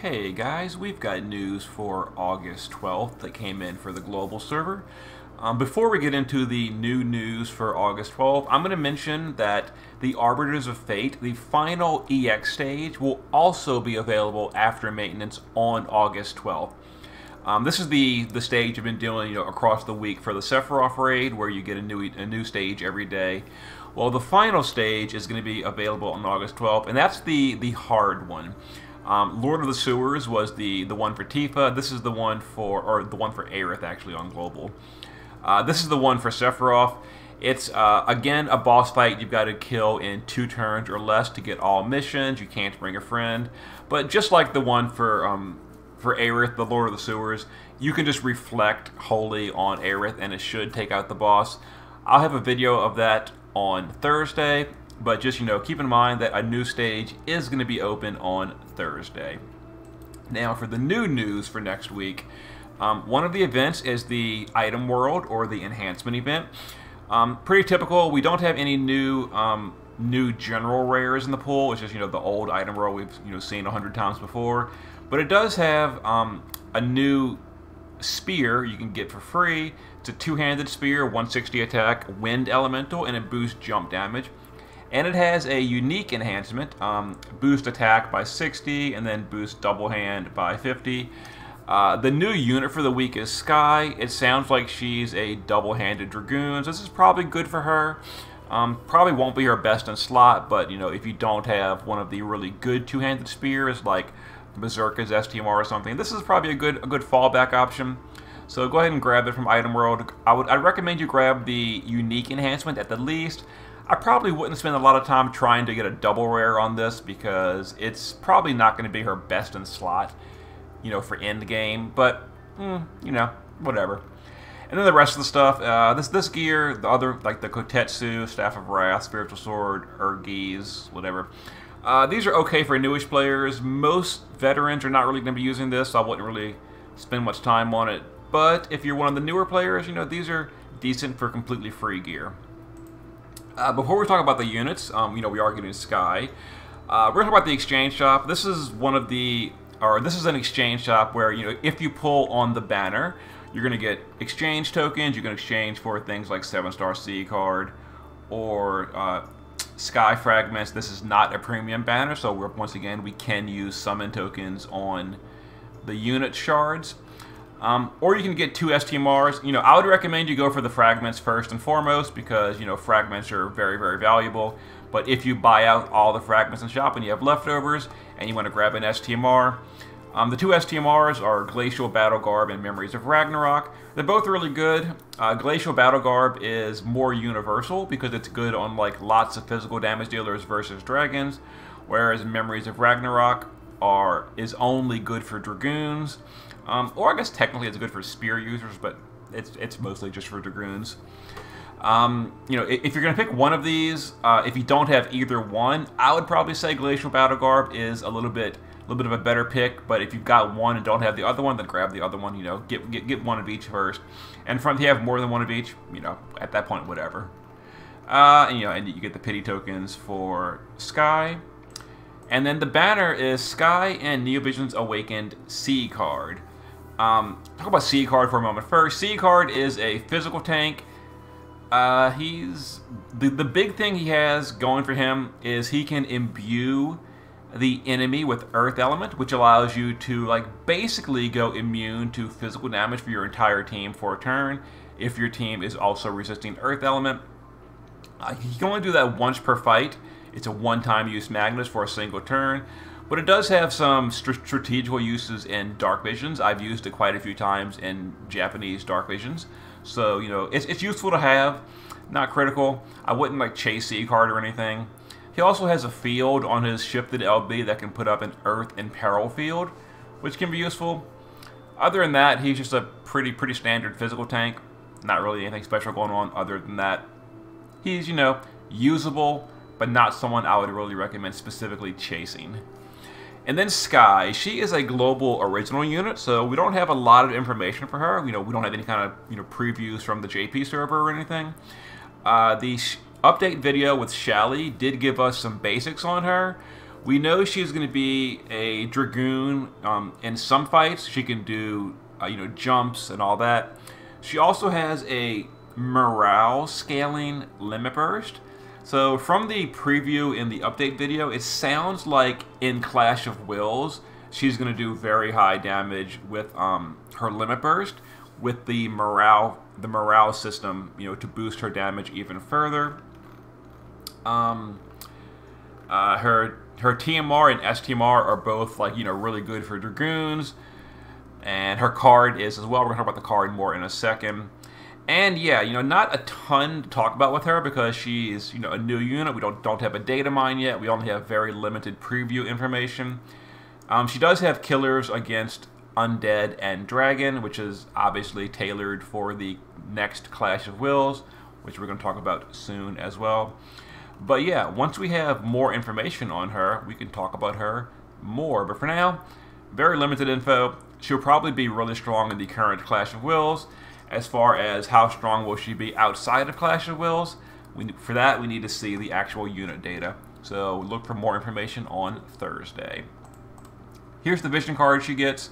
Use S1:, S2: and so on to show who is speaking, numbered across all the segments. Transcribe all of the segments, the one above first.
S1: Hey guys, we've got news for August 12th that came in for the global server. Before we get into the new news for August 12th, I'm going to mention that the Arbiters of Fate, the final EX stage, will also be available after maintenance on August 12th. This is the stage I've been doing, across the week for the Sephiroth raid, where you get a new stage every day. Well, the final stage is going to be available on August 12th, and that's the hard one. Lord of the Sewers was the one for Tifa. This is the one for Aerith actually on global. This is the one for Sephiroth. It's again a boss fight you've got to kill in 2 turns or less to get all missions. You can't bring a friend, but just like the one for Aerith, the Lord of the Sewers, you can just reflect wholly on Aerith and it should take out the boss. I'll have a video of that on Thursday. But just, keep in mind that a new stage is going to be open on Thursday. Now, for the new news for next week, one of the events is the Item World, or the Enhancement event. Pretty typical. We don't have any new general rares in the pool. It's just, the old Item World we've, seen 100 times before. But it does have a new spear you can get for free. It's a 2-handed spear, 160 attack, wind elemental, and it boosts jump damage. And it has a unique enhancement, boost attack by 60, and then boost double hand by 50. The new unit for the week is Skye. It sounds like she's a double-handed Dragoon, so this is probably good for her. Probably won't be her best in slot, but if you don't have one of the really good 2-handed spears, like Berserker's STMR or something, this is probably a good fallback option. So go ahead and grab it from Item World. I'd recommend you grab the unique enhancement at the least. I probably wouldn't spend a lot of time trying to get a double rare on this because it's probably not going to be her best in slot, for end game. But whatever. And then the rest of the stuff, this gear, the other, like the Kotetsu, Staff of Wrath, Spiritual Sword, Urgies, whatever. These are okay for newish players. Most veterans are not really going to be using this, so I wouldn't really spend much time on it. But if you're one of the newer players, these are decent for completely free gear. Before we talk about the units, we are getting Skye. We're going to talk about the exchange shop. This is this is an exchange shop where, if you pull on the banner, you're going to get exchange tokens. You can exchange for things like 7-star C card or Skye fragments. This is not a premium banner, so once again, we can use summon tokens on the unit shards. Or you can get 2 STMRs. I would recommend you go for the fragments first and foremost because, fragments are very, very valuable. But if you buy out all the fragments in shop and you have leftovers and you want to grab an STMR, the 2 STMRs are Glacial Battle Garb and Memories of Ragnarok. They're both really good. Glacial Battle Garb is more universal because it's good on lots of physical damage dealers versus dragons, whereas Memories of Ragnarok is only good for Dragoons. Or I guess technically it's good for spear users, but it's mostly just for Dragoons. If you're going to pick one of these, if you don't have either one, I would probably say Glacial Battle Garb is a little bit of a better pick. But if you've got one and don't have the other one, then grab the other one. Get one of each first. And if you have more than one of each, at that point, whatever. And you get the pity tokens for Skye. And then the banner is Skye and Neovision's Awakened C card. Talk about C card for a moment first. C card is a physical tank. The big thing he has going for him is he can imbue the enemy with Earth Element, which allows you to basically go immune to physical damage for your entire team for a turn if your team is also resisting Earth Element. He can only do that once per fight. It's a one-time use Magnus for a single turn. But it does have some strategical uses in Dark Visions. I've used it quite a few times in Japanese Dark Visions. So, it's useful to have, not critical. I wouldn't chase C card or anything. He also has a field on his shifted LB that can put up an Earth and Peril field, which can be useful. Other than that, he's just a pretty standard physical tank. Not really anything special going on other than that. He's, usable, but not someone I would really recommend specifically chasing. And then Skye, she is a global original unit, so we don't have a lot of information for her. We don't have any kind of previews from the JP server or anything. The update video with Shally did give us some basics on her, We know she's going to be a Dragoon in some fights. She can do jumps and all that. She also has a morale scaling limit burst. So from the preview in the update video, it sounds like in Clash of Wills, she's going to do very high damage with her limit burst, with the morale system, to boost her damage even further. Her TMR and STMR are both really good for Dragoons, and her card is as well. We're gonna talk about the card more in a second. And yeah, not a ton to talk about with her because she's a new unit. We don't have a data mine yet. We only have very limited preview information. She does have killers against Undead and Dragon, which is obviously tailored for the next Clash of Wills, which we're going to talk about soon as well. But yeah, once we have more information on her, we can talk about her more. But for now, very limited info. She'll probably be really strong in the current Clash of Wills. As far as how strong will she be outside of Clash of Wills, for that we need to see the actual unit data. So look for more information on Thursday. Here's the vision card she gets.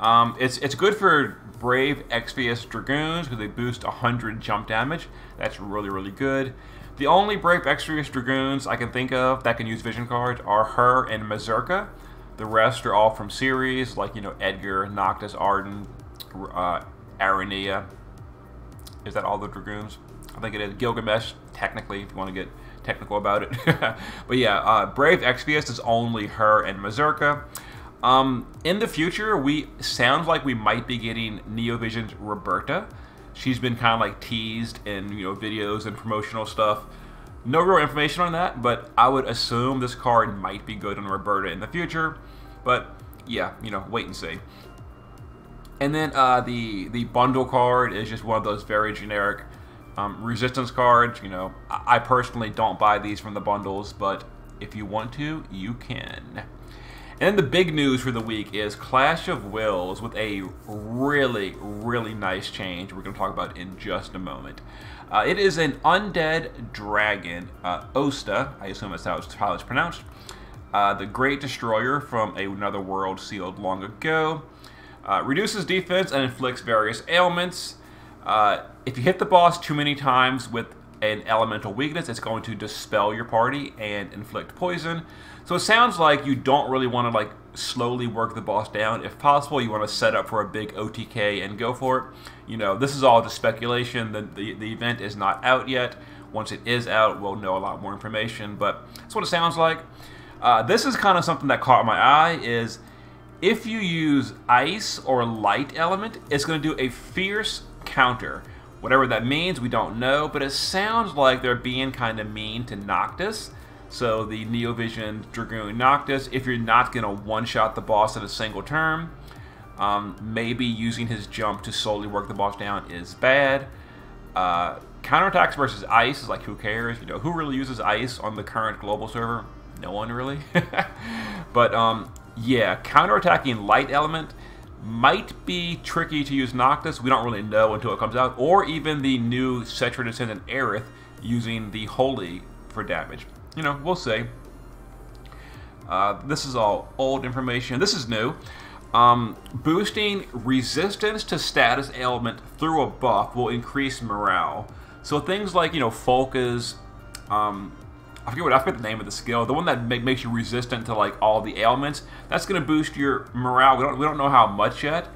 S1: It's good for Brave Exvius Dragoons because they boost 100 jump damage. That's really, really good. The only Brave Exvius Dragoons I can think of that can use vision cards are her and Mazurka. The rest are all from series, like Edgar, Noctis, Arden, Aranea. Is that all the Dragoons? I think it is. Gilgamesh, technically, if you want to get technical about it. But yeah, Brave Exvius is only her and Mazurka. In the future, sounds like we might be getting Neovision's Roberta. She's been kind of teased in videos and promotional stuff. No real information on that, but I would assume this card might be good on Roberta in the future. But yeah, wait and see. And then the bundle card is just one of those very generic resistance cards. I personally don't buy these from the bundles, but if you want to, you can. And then the big news for the week is Clash of Wills with a really, really nice change we're going to talk about in just a moment. It is an Undead Dragon, Osta, I assume that's how it's pronounced. The Great Destroyer from another world sealed long ago. Reduces defense and inflicts various ailments. If you hit the boss too many times with an elemental weakness, it's going to dispel your party and inflict poison. So it sounds like you don't really want to slowly work the boss down. If possible, you want to set up for a big OTK and go for it. This is all just speculation. The event is not out yet. Once it is out, we'll know a lot more information, but that's what it sounds like. This is kind of something that caught my eye is if you use ice or light element, it's going to do a fierce counter. Whatever that means, we don't know, but it sounds like they're being kind of mean to Noctis. So the Neovision Dragoon Noctis, if you're not going to one-shot the boss in a single turn, maybe using his jump to slowly work the boss down is bad. Counterattacks versus ice is who cares? Who really uses ice on the current global server? No one really. But yeah, counterattacking light element might be tricky to use Noctis. We don't really know until it comes out. Or even the new Cetra Descendant Aerith using the Holy for damage. We'll see. This is all old information. This is new. Boosting resistance to status ailment through a buff will increase morale. So things like, Folka's, I forget the name of the skill. The one that makes you resistant to all the ailments. That's going to boost your morale. We don't know how much yet.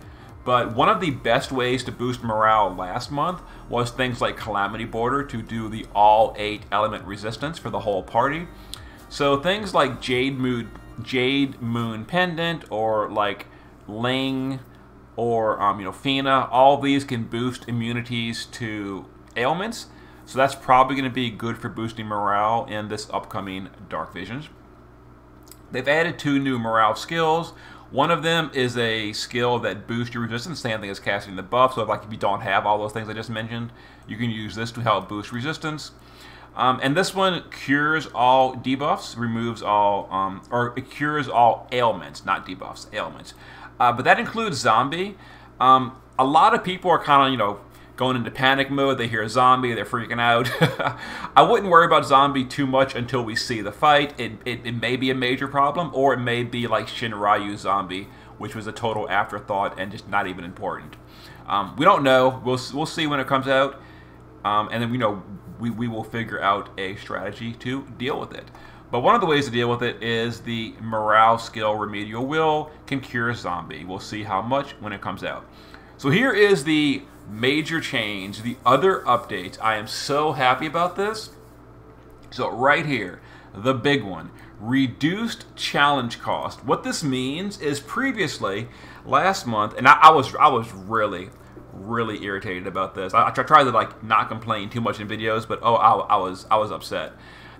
S1: But one of the best ways to boost morale last month was things like Calamity Border to do the all 8 element resistance for the whole party. So things like Jade Moon Pendant or Ling or Fina, all these can boost immunities to ailments. So that's probably going to be good for boosting morale in this upcoming Dark Visions. They've added 2 new morale skills. One of them is a skill that boosts your resistance, same thing as casting the buff. So if you don't have all those things I just mentioned, you can use this to help boost resistance. And this one cures all debuffs, removes all, or it cures all ailments, not debuffs, ailments. But that includes zombie. A lot of people are kind of, going into panic mode. They hear a zombie, they're freaking out. I wouldn't worry about zombie too much until we see the fight. It may be a major problem, or it may be like Shinryu zombie, which was a total afterthought and just not even important. We don't know. We'll see when it comes out, and then we will figure out a strategy to deal with it. But one of the ways to deal with it is the morale skill remedial will can cure zombie. We'll see how much when it comes out. So here is the major change, the other updates. I am so happy about this. So right here, the big one, reduced challenge cost. What this means is previously, last month, and I was really irritated about this. I tried to like not complain too much in videos, but I was upset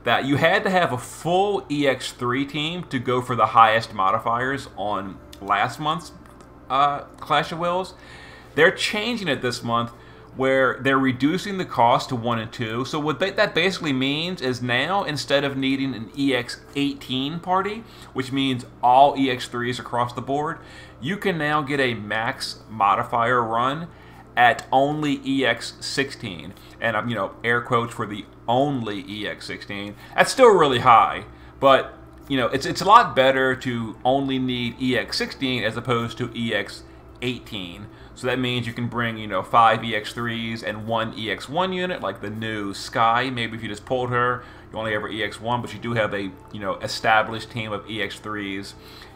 S1: that you had to have a full EX3 team to go for the highest modifiers on last month's Clash of Wills. They're changing it this month where they're reducing the cost to 1 and 2. So what that basically means is now, instead of needing an EX18 party, which means all EX3s across the board, you can now get a max modifier run at only EX16. And air quotes for the only EX16. That's still really high, but it's a lot better to only need EX16 as opposed to EX18. So that means you can bring 5 EX3s and 1 EX1 unit, like the new Skye. Maybe if you just pulled her, you only have her EX1, but you do have a established team of EX3s.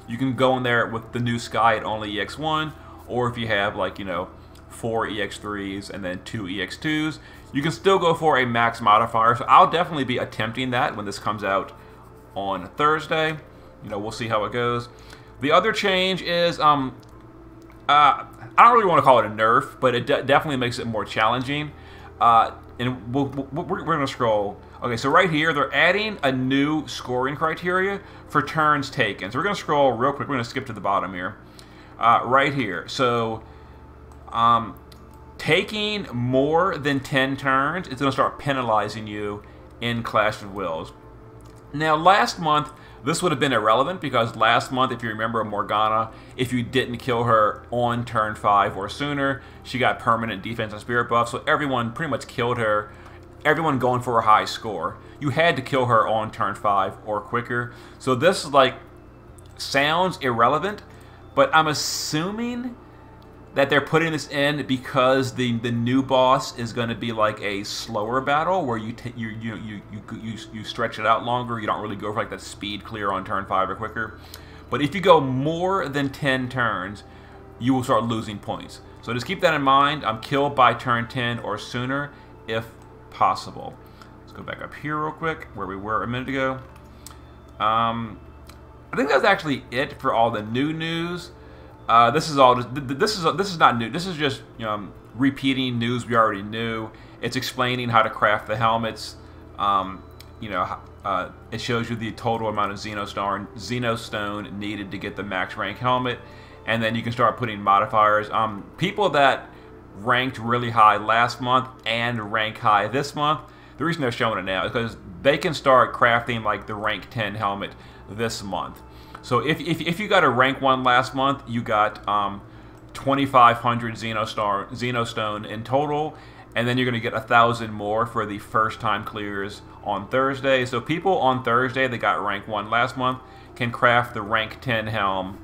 S1: You can go in there with the new Skye at only EX1, or if you have 4 EX3s and then 2 EX2s, you can still go for a max modifier. So I'll definitely be attempting that when this comes out on Thursday. We'll see how it goes. The other change is I don't really want to call it a nerf, but it definitely makes it more challenging. And we're going to scroll. Okay, so right here, they're adding a new scoring criteria for turns taken. So we're going to scroll real quick. We're going to skip to the bottom here. Right here. So taking more than 10 turns is going to start penalizing you in Clash of Wills. Now, last month, this would have been irrelevant because last month, if you remember Morgana, if you didn't kill her on turn 5 or sooner, she got permanent defense and spirit buff, so everyone pretty much killed her, everyone going for a high score. You had to kill her on turn 5 or quicker. So this sounds irrelevant, but I'm assuming that they're putting this in because the new boss is going to be like a slower battle where you stretch it out longer. You don't really go for like that speed clear on turn 5 or quicker. But if you go more than 10 turns, you will start losing points. So just keep that in mind. I'm killed by turn 10 or sooner if possible. Let's go back up here real quick where we were a minute ago. I think that's actually it for all the new news. This is not new. This is just repeating news we already knew. It's explaining how to craft the helmets. It shows you the total amount of Xenostone needed to get the max rank helmet, and then you can start putting modifiers. People that ranked really high last month and rank high this month, the reason they're showing it now is because they can start crafting like the rank 10 helmet this month. So if you got a rank 1 last month, you got 2,500 Xenostone in total, and then you're going to get 1,000 more for the first time clears on Thursday. So people on Thursday that got rank 1 last month can craft the rank 10 helm.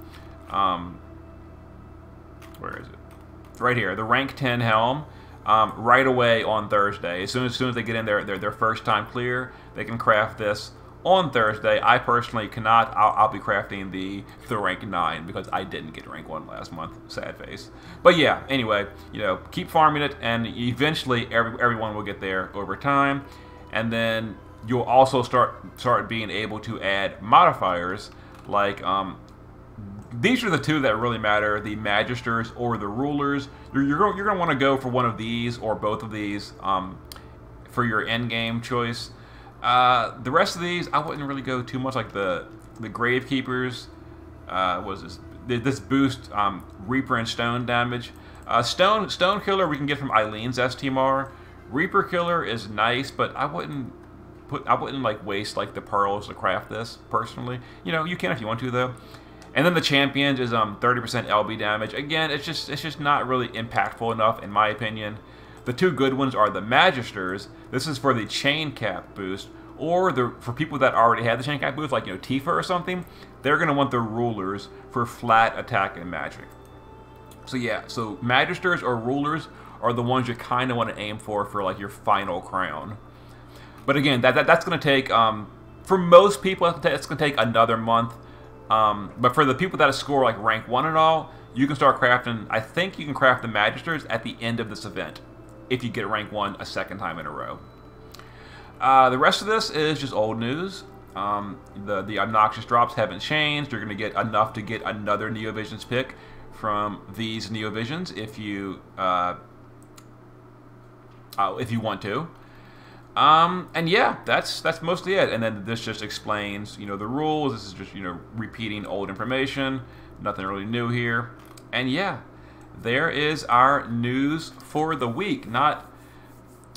S1: Where is it? Right here, the rank 10 helm. Right away on Thursday. As soon as they get in their first time clear, they can craft this on Thursday. I personally cannot. I'll be crafting the rank 9 because I didn't get rank 1 last month. Sad face. But yeah, anyway, keep farming it, and eventually everyone will get there over time. And then you'll also start being able to add modifiers like these are the two that really matter: the Magisters or the Rulers. You're going to want to go for one of these or both of these for your end game choice. The rest of these, I wouldn't really go too much. Like the Gravekeepers, was this boost Reaper and Stone damage. Stone Killer we can get from Eileen's STMR. Reaper Killer is nice, but I wouldn't like waste like the pearls to craft this personally. You can if you want to though. And then the Champions is 30% LB damage. Again, it's just not really impactful enough in my opinion. The two good ones are the Magisters. This is for the chain cap boost, or for people that already have the chain cap boost, like Tifa or something. They're gonna want the Rulers for flat attack and magic. So yeah, so Magisters or Rulers are the ones you kind of want to aim for like your final crown. But again, that's gonna take for most people it's gonna take another month. But for the people that score like rank 1 and all, you can start crafting. I think you can craft the Magisters at the end of this event if you get rank 1 a second time in a row. The rest of this is just old news. The obnoxious drops haven't changed. You're going to get enough to get another Neovisions pick from these Neovisions if you want to. And yeah, that's mostly it. And then this just explains, the rules. This is just, repeating old information. Nothing really new here. And yeah, there is our news for the week. Not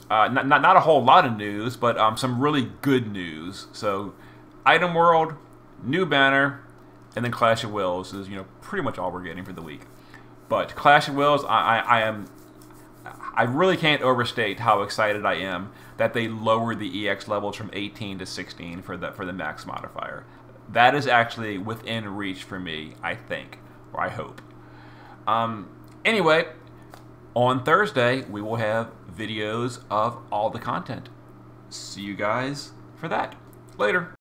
S1: a whole lot of news, but some really good news. So, Item World, new banner, and then Clash of Wills is pretty much all we're getting for the week. But Clash of Wills, I really can't overstate how excited I am that they lowered the EX levels from 18 to 16 for the max modifier. That is actually within reach for me, I think, or I hope. Anyway, on Thursday, we will have videos of all the content. See you guys for that. Later.